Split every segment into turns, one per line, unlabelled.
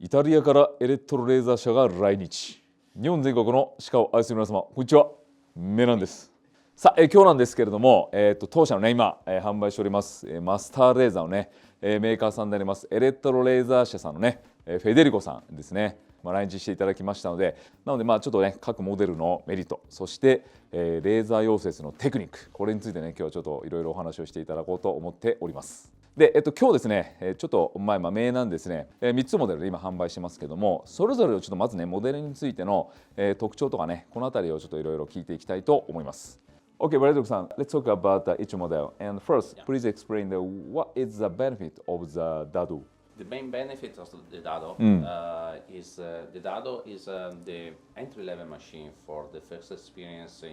イタリアからエレットロレーザー社が来日。日本全国の歯科を愛する皆様、こんにちは。メランです。さあ、今日なんですけれども、当社のね、今、販売しております、マスターレーザーのね、メーカーさんでありますエレットロレーザー社さんのね、フェデリコさんですね、来日していただきましたので、なのでちょっとね、各モデルのメリット、そして、レーザー溶接のテクニック、これについてね、今日はちょっといろいろお話をしていただこうと思っております。で、今日ですね、ちょっと名なんですね、3つモデルで今販売してますけども、それぞれをちょっとまずね、モデルについての、特徴とかね、このあたりをちょっといろいろ聞いていきたいと思います。Okay, Frederick-san, let's talk about each model. And first, please explain what is the benefit of the DaDo.
The main benefit of the DaDo is the DaDo is the entry-level machine for the first experience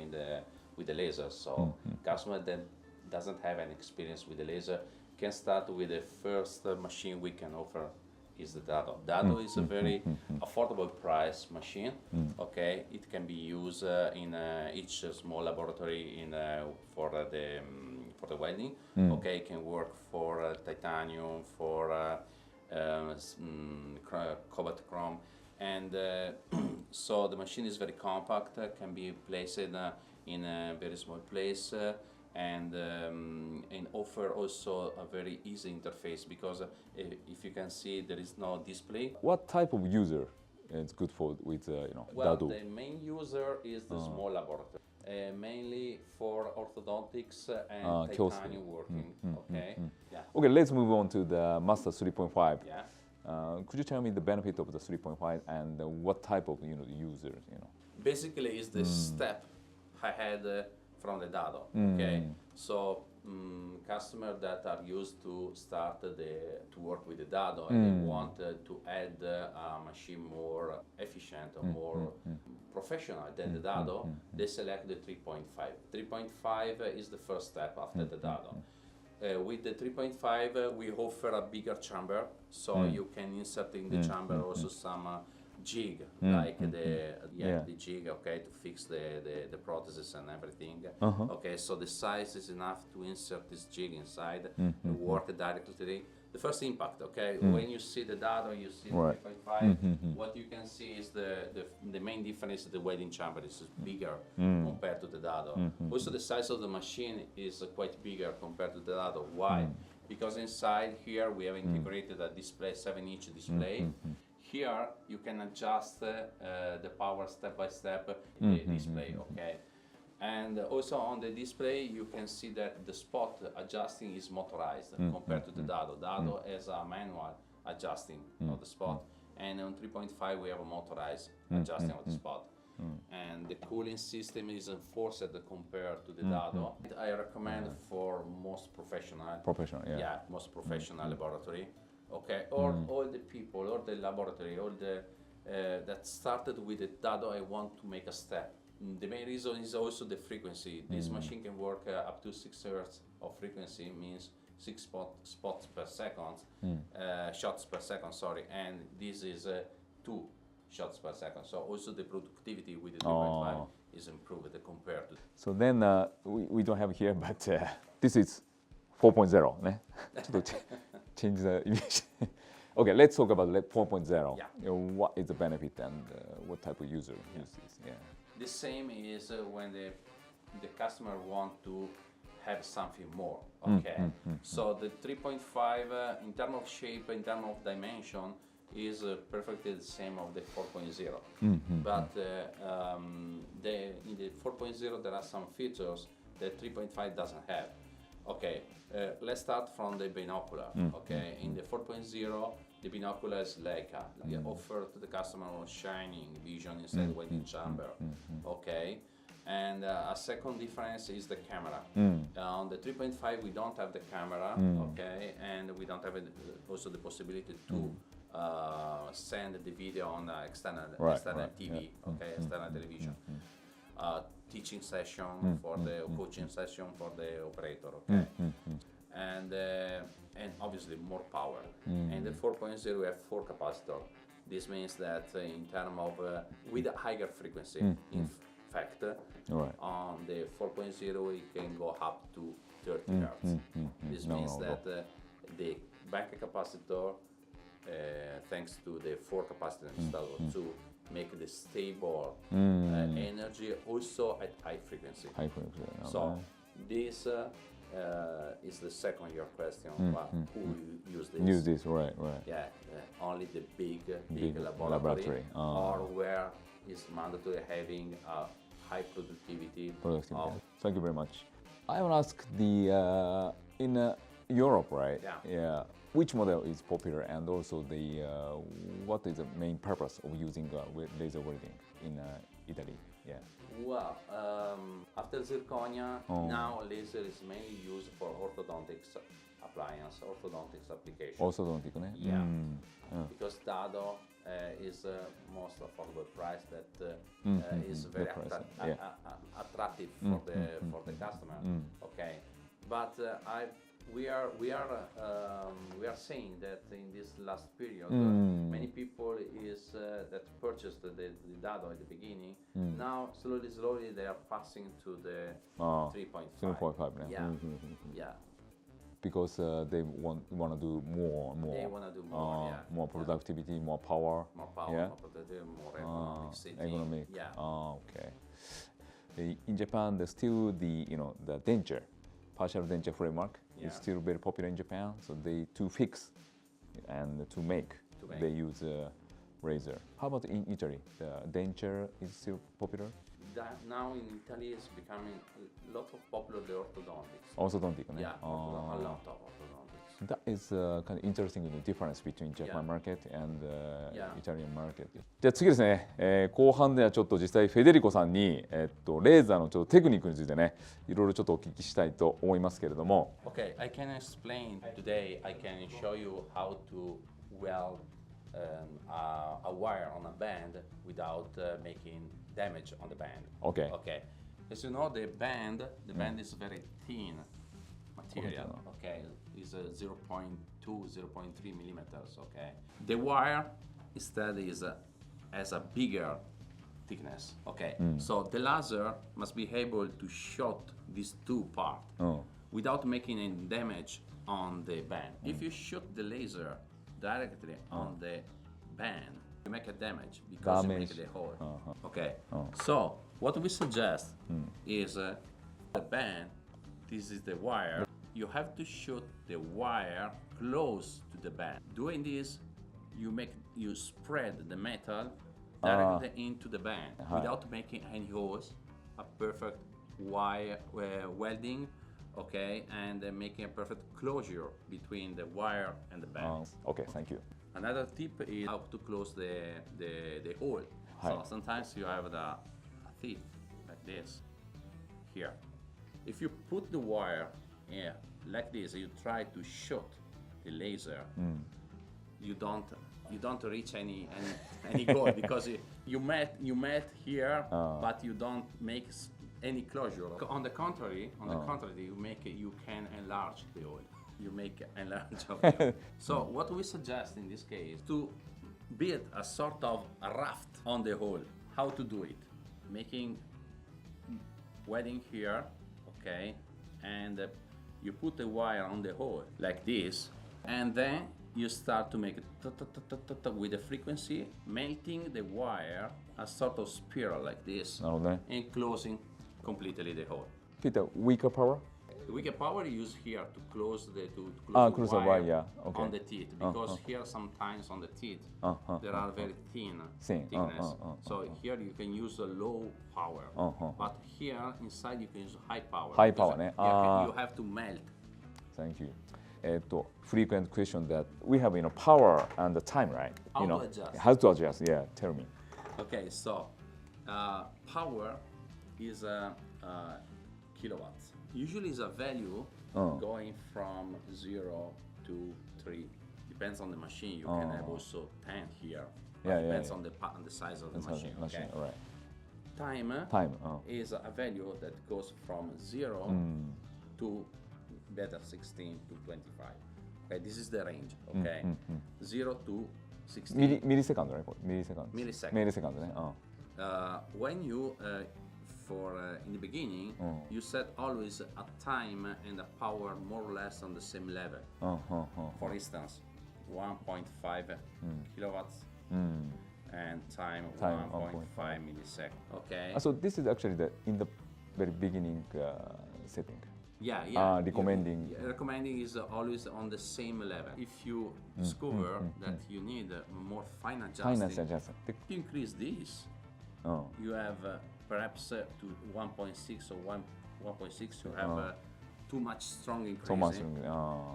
with the laser. So customer that doesn't have any experience with the laser can start with the first machine we can offer is the DaDo. DaDo is a very affordable price machine. Okay, it can be used in each small laboratory for the welding. Okay, it can work for titanium, for cobalt chrome, and so the machine is very compact, can be placed in a very small place, and offer also a very easy interface because if you can see there is no display.
What type of user is good for with
Well,
DaDo?
the main user is the small laboratory, mainly for orthodontics and titanium working. Okay. Yeah.
Okay, let's move on to the Master 3.5.
Yeah.
Could you tell me the benefit of the 3.5 and what type of users?
Basically, it's the step ahead from the DaDo. Okay. So customers that are used to start to work with the DaDo and they want to add a machine more efficient or more professional than the DaDo, they select the 3.5. 3.5 is the first step after the DaDo. With the 3.5, we offer a bigger chamber, so you can insert in the chamber also some jig, like the jig, okay, to fix the prosthesis and everything. Okay, so the size is enough to insert this jig inside and work directly. The first impact, okay, when you see the DaDo, you see the 3.5. What you can see is the main difference is the welding chamber is bigger compared to the DaDo. Also, the size of the machine is quite bigger compared to the DaDo. Why? Because inside here we have integrated a display, 7-inch display. Here you can adjust the power step by step in the display, okay? And also on the display you can see that the spot adjusting is motorized compared to the DaDo. DaDo has a manual adjusting of the spot, and on 3.5 we have a motorized adjusting of the spot. And the cooling system is enforced compared to the DaDo. I recommend for most professional, most professional laboratory. Okay, or all the people, or the laboratory, or the that started with the DaDo, I want to make a step. The main reason is also the frequency. This machine can work up to 6 Hz of frequency, means 6 spots per second, shots per second, sorry, and this is 2 shots per second. So also the productivity with the 3.5 is improved compared to.
So then we don't have here, but this is 4.0. ね。ちょっとchange the image. Okay, let's talk about 4.0.
Yeah.
What is the benefit and what type of user uses this? Yeah.
The same is when the customer want to have something more. Okay, so the 3.5 in terms of shape, in terms of dimension, is perfectly the same of the 4.0. But in the 4.0 there are some features that 3.5 doesn't have. Okay, let's start from the binocular. Okay, in the 4.0 the binocular is like offer to the customer shining vision inside the welding chamber. Okay, and a second difference is the camera. On the 3.5 we don't have the camera. Okay, and we don't have also the possibility to send the video on external TV. Okay, external television. Teaching session for the coaching session for the operator. Okay, and obviously more power. And the 4.0 we have 4 capacitors. This means that in terms of with a higher frequency, in fact, on the 4.0 it can go up to 30 Hz. This means that the back capacitor thanks to the 4 capacitor installer to make the stable energy also at high frequency.
High frequency.
So this is the second your question. Who use this?
Use this, right.
Yeah, only the big
laboratory.
Or where it's mandatory having a high productivity.
Thank you very much. I will ask the in Europe, right?
Yeah.
Which model is popular, and also the what is the main purpose of using laser welding in Italy? Yeah.
Well, after zirconia, now laser is mainly used for orthodontics appliance, orthodontics application.
Orthodontic, ne?
Yeah. Because DaDo is most affordable price that is very attractive for the customer. Okay, but we are seeing that in this last period, many people is that purchased the DaDo at the beginning. Now slowly they are passing to the 3.5.
3.5.
Yeah.
Because they want to do more.
They want to do more.
More productivity, more power.
More power, more productivity, more economic sitting.
Economic.
Yeah.
Okay. In Japan, there's still the the denture, partial denture framework is still very popular in Japan. So they to fix and to make. They use razor. How about in Italy? The denture is still popular.
Now in Italy is becoming a lot of popular the orthodontics.
Orthodontic, ne?
Yeah, a lot of orthodontics.
That is kind of interesting the difference between Japan market and Italian market. じゃあ次ですね、後半ではちょっと実際フェデリコさんに、レーザーのちょっとテクニックについてね、いろいろちょっとお聞きしたいと思いますけれども。
Okay, I can explain today. I can show you how to weld a wire on a band without making damage on the band.
Okay.
Okay. As you know, the band is very thin material. Okay, is 0.2, 0.3 millimeters. Okay. The wire instead has a bigger thickness. Okay. So the laser must be able to shot these two parts without making any damage on the band. If you shoot the laser directly on the band, you make a damage because you make the hole. Okay. So what we suggest is the band. This is the wire. You have to shoot the wire close to the band. Doing this, you spread the metal directly into the band without making any holes. A perfect wire welding. Okay, and making a perfect closure between the wire and the band.
Okay, thank you.
Another tip is how to close the hole. So sometimes you have a teeth like this here. If you put the wire here like this, you try to shoot the laser. You don't reach any goal because you met here, but you don't make any closure. On the contrary, you can enlarge the hole. You make enlarge of the hole. So what we suggest in this case to build a sort of a raft on the hole. How to do it? Making welding here, okay, and you put the wire on the hole like this, and then you start to make it with the frequency, melting the wire, a sort of spiral like this, and closing completely the hole.
Fit a weaker power?
The weaker power you use here to close the
close the wire
on the teeth, because here sometimes on the teeth there are very thin thickness. So here you can use a low power, but here inside you can use high power.
High power, ne?
You have to melt.
Thank you. Frequent question that we have power and the time, right?
How to adjust?
How to adjust? Yeah, tell me.
Okay, so power is kilowatts. Usually is a value going from 0 to 3. Depends on the machine. You can have also 10 here. Depends on the size of the machine. Okay.
Right.
Time is a value that goes from 0 to better 16 to 25. Okay, this is the range. Okay, 0 to 16.
Millisecond, right? Millisecond.
When you in the beginning, you set always a time and a power more or less on the same level. For instance, 1.5 kilowatts and time 1.5 millisecond. Okay.
So this is actually in the very beginning setting.
Yeah.
Recommending.
Recommending is always on the same level. If you discover that you need more fine adjusting, you increase this. You have perhaps to 1.6 or 1.6 you have too much strong increasing.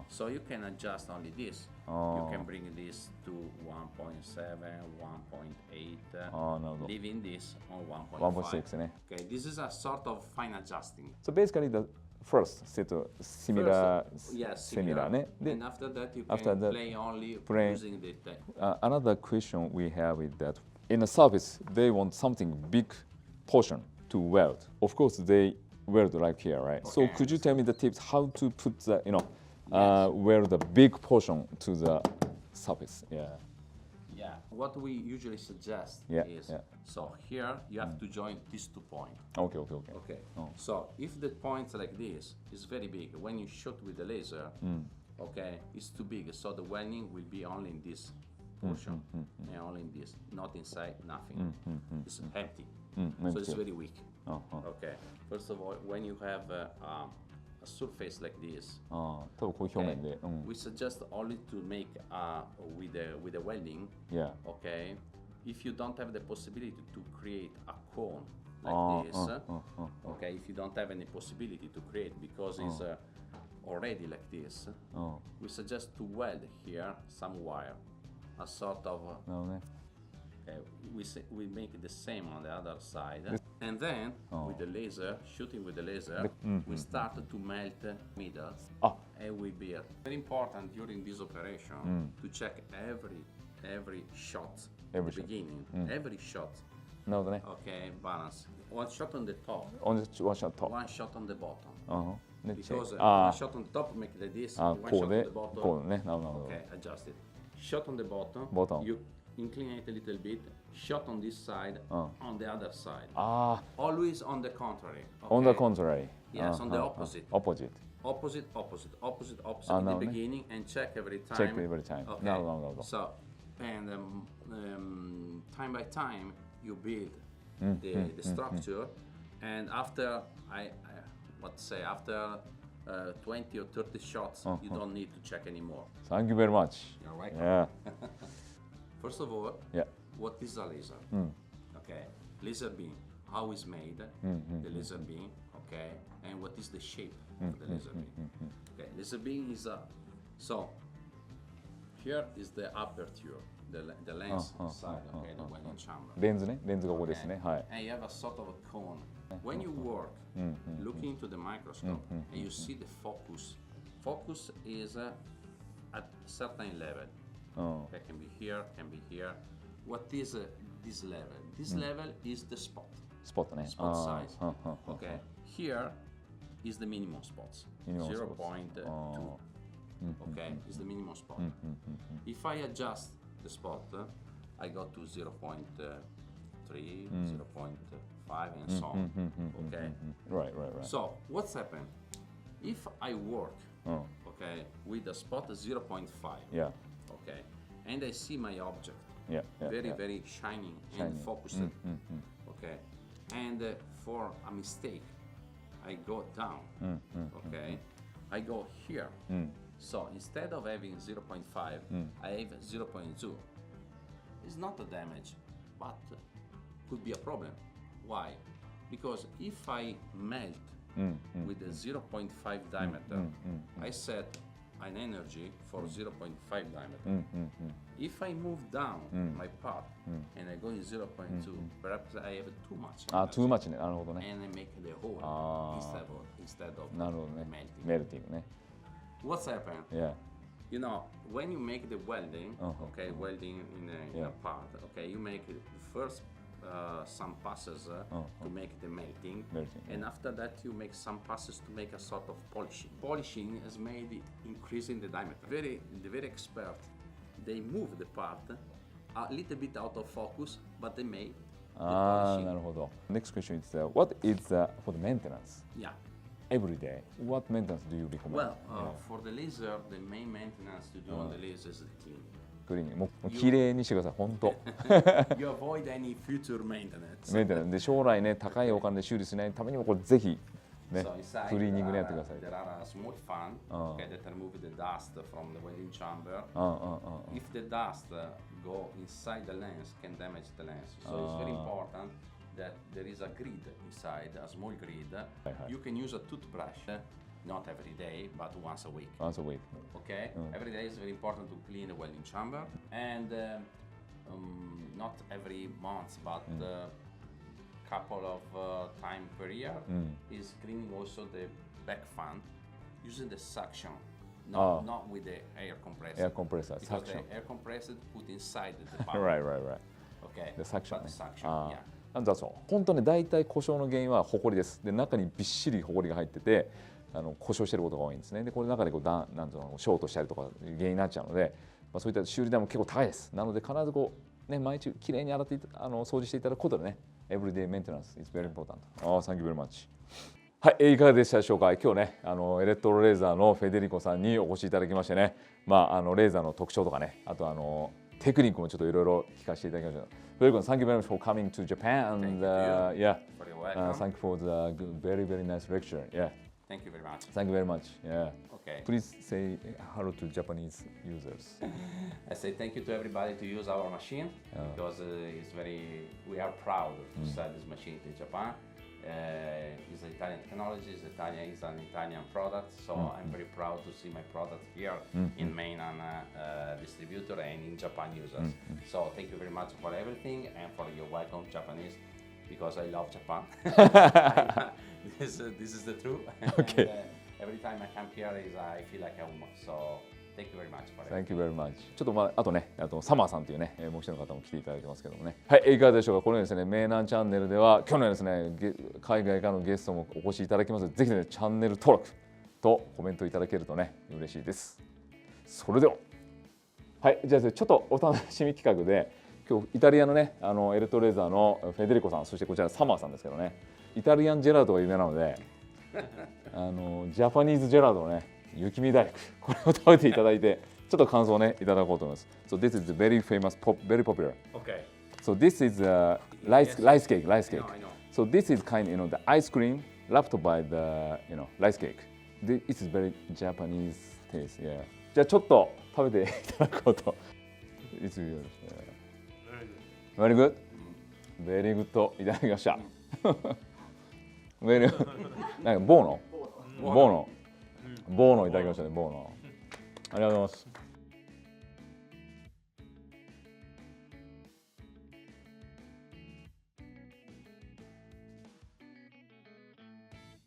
So you can adjust only this. You can bring this to 1.7, 1.8, leaving this on 1.5. Okay, this is a sort of fine adjusting.
So basically the first set similar.
And after that you can play only using the
another question we have is that in a service they want something big portion to weld. Of course they weld like here, right?
Okay.
So could you tell me the tips how to put the weld the big portion to the surface?
Yeah. What we usually suggest is so here you have to join these 2 points.
Okay.
So if the point like this is very big, when you shoot with the laser, okay, it's too big. So the welding will be only in this portion and only in this, not inside, nothing. It's empty. So it's very weak. Okay. First of all, when you have a surface like this, we suggest only to make with the welding. Okay. If you don't have the possibility to create a cone like this, okay. If you don't have any possibility to create because it's already like this, we suggest to weld here some wire, a sort of. Okay, we make the same on the other side, and then with the laser, shooting with the laser, we start to melt middle, and we build. Very important during this operation to check every shot at the beginning, every shot. Okay, balance. One shot on the top.
One shot top.
One shot on the bottom. Because one shot on the top make like this. One shot on the bottom. Okay, adjust it. Shot on the bottom. You incline it a little bit, shot on this side, on the other side. Always on the contrary. Okay?
On the contrary.
Yes, on the opposite.
Opposite
In the beginning, and check every time. Okay.
No.
So, and time by time, you build the structure, and after after 20 or 30 shots, you don't need to check anymore.
Thank you very much.
You're welcome.
Yeah.
First of all, what is a laser? Okay, laser beam. How is made the laser beam? Okay, and what is the shape of the laser beam? Okay, laser beam is so. Here is the aperture, the lens side. Okay, the welding chamber.
レンズがここですね。はい。
And you have a sort of a cone. When you work, looking into the microscope, and you see the focus. Focus is at a certain level. Okay, can be here, can be here. What is this level? This level is the spot. Spot size. Okay, here is the minimum spots. 0.2. Okay, is the minimum spot. If I adjust the spot, I go to 0.3, 0.5, and so on. Okay.
Right.
So what's happened? If I work, okay, with the spot 0.5. Okay, and I see my object very shining and focused. Okay, and for a mistake, I go down. Okay, I go here. So instead of having 0.5, I have 0.2. It's not a damage, but could be a problem. Why? Because if I melt with a 0.5 diameter, I set an energy for 0.5 diameter. If I move down my part and I go in 0.2, perhaps I have too much energy.
Too much ね。なるほどね。
And I make the hole instead of
なるほどね。
melting.
メルティングね。
What's happened?
Yeah.
You know, when you make the welding, okay, welding in a part, okay, you make first some passes to make the melting, and after that you make some passes to make a sort of polishing. Polishing is made increasing the diameter. The very expert, they move the part a little bit out of focus, but they make the polishing.
なるほど。Next question is what is for the maintenance?
Yeah.
every day. What maintenance do you recommend?
Well, for the laser, the main maintenance to do on the laser is the cleaning.
クリーニングもう綺麗にしてください本当。
You avoid any future maintenance.
メンテナンスで将来ね高いお金で修理しないためにもこれぜひね
So inside
クリーニングねやってください。
there are a small fan okay, that remove the dust from the welding chamber.
うんうんうん。
If the dust go inside the lens, can damage the lens. So it's very important that there is a grid inside, a small grid. You can use a toothbrush, not every day, but once a week.
Once a week.
Okay, every day is very important to clean the welding chamber, and not every month, but couple of time per year is cleaning also the back fan using the suction, not with the air compressor.
Air compressor,
because
suction.
the air compressor put inside the pump.
Right.
Okay.
The suction.
But the suction, yeah.
なんだそう本当ね大体故障の原因はホコリです。で中にびっしりホコリが入ってて故障してることが多いんですね。でこれの中でなんていうのショートしたりとか原因になっちゃうので、そういった修理代も結構高いです。なので必ず毎日きれいに洗って掃除していただくことでね、Everyday maintenance is very important. Thank you very much. はい、いかがでしたでしょうか。今日ね、エレットロレーザーのフェデリコさんにお越しいただきましてね、レーザーの特徴とかね、あとテクニックもちょっといろいろ聞かせていただきました。フェデリコさん、Thank you very much for coming to Japan and yeah, thank you for the very nice lecture. Yeah.
Thank you very much.
Thank you very much. Yeah.
Okay.
Please say hello to Japanese users.
I say thank you to everybody to use our machine because we are proud to sell this machine in Japan. It's Italian technology, it's an Italian product, so I'm very proud to see my product here in mainland distributor and in Japan users. So thank you very much for everything and for your welcome Japanese because I love Japan. This is the truth.
Okay.
And, every time I come here, I feel like home. So thank you very much for
Thank you very much. ちょっとあとね、サマーさんというね、もう一人の方も来ていただいてますけどもね。はい、いかがでしょうか。このようにですね、メイナンチャンネルでは去年ですね、海外からのゲストもお越しいただきますので、ぜひね、チャンネル登録とコメントいただけるとね、嬉しいです。それでは、はい、じゃあちょっとお楽しみ企画で、今日イタリアのね、エレットレーザーのフェデリコさん、そしてこちらサマーさんですけどね、イタリアンジェラートが有名なので、ジャパニーズジェラートのね、雪見大福これを食べていただいてちょっと感想をねいただこうと思います。So this is very famous, very popular.
Okay.
So this is rice cake.
I know.
So this is kind of the ice cream wrapped by the rice cake. This is very Japanese taste. Yeah. じゃあちょっと食べていただこうと。It's good. Very good. Very good. いただきました。Very good. なんかボーノいただきましたね。ボーノ。ありがとうございます。